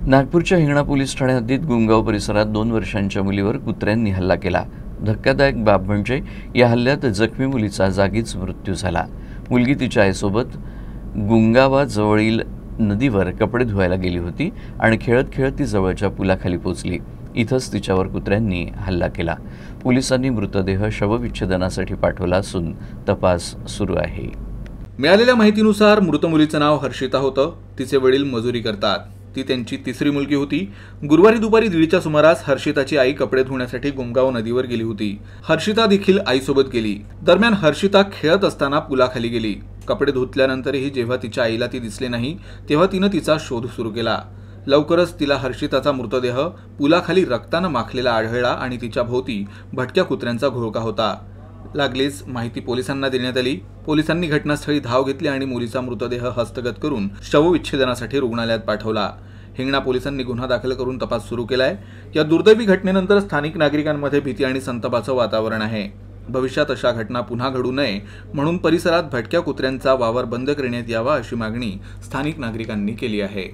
नागपूरच्या हिंगणा पोलीस ठाणे हद्दीत गुंगाव परिसरात 2 वर्षांच्या मुलीवर कुत्र्यांनी हल्ला केला। धक्कादायक बाब म्हणजे या हल्ल्यात जखमी मुलीचा जागीच मृत्यू झाला। मुलगी तिच्या आईसोबत गुंगावाजवळील नदीवर कपडे धुवायला गेली होती आणि खेळत खेळत ती जवळच्या पुलाखाली पोहोचली। इथंच तिच्यावर कुत्र्यांनी हल्ला केला। पोलिसांनी मृतदेह शवविच्छेदनासाठी पाठवला असून तपास सुरू आहे। मिळालेल्या माहितीनुसार मृत मुलीचं नाव हर्षिता होतं। तिचे वडील मजुरी करतात। ती त्यांची तिसरी मुलगी होती। गुरुवारी दुपारी 1:30च्या सुमारास हर्षिताची आई कपडे धुण्यासाठी गुंगाव नदीवर गेली होती। हर्षिता देखील आईसोबत गेली। दरम्यान हर्षिता खेळत असताना पुलाखाली गेली। कपडे धुतल्यानंतरही जेव्हा तिच्या आईला ती दिसले नाही तेव्हा तिनं तिचा शोध सुरू केला। लवकरच तिला हर्षिताचा मृतदेह पुलाखाली रक्तानं माखलेला आढळला आणि तिच्या भोवती भटक्या कुत्र्यांचा घोळका होता। लागलीच माहिती पोलिसांना देण्यात आली। पोलिसांनी घटनास्थळी धाव घेतली आणि मुलीचा मृतदेह हस्तगत करून शवविच्छेदनासाठी रुग्णालयात पाठवला। हिंगणा पोलिसांनी गुन्हा दाखल करून तपास सुरू केलाय। या दुर्दैवी घटनेनंतर स्थानिक नागरिकांमध्ये भीती आणि संतापाचं वातावरण आहे। भविष्यात अशा घटना पुन्हा घडू नये म्हणून परिसरात भटक्या कुत्र्यांचा वावर बंद करण्यात यावा अशी मागणी स्थानिक नागरिकांनी केली आहे।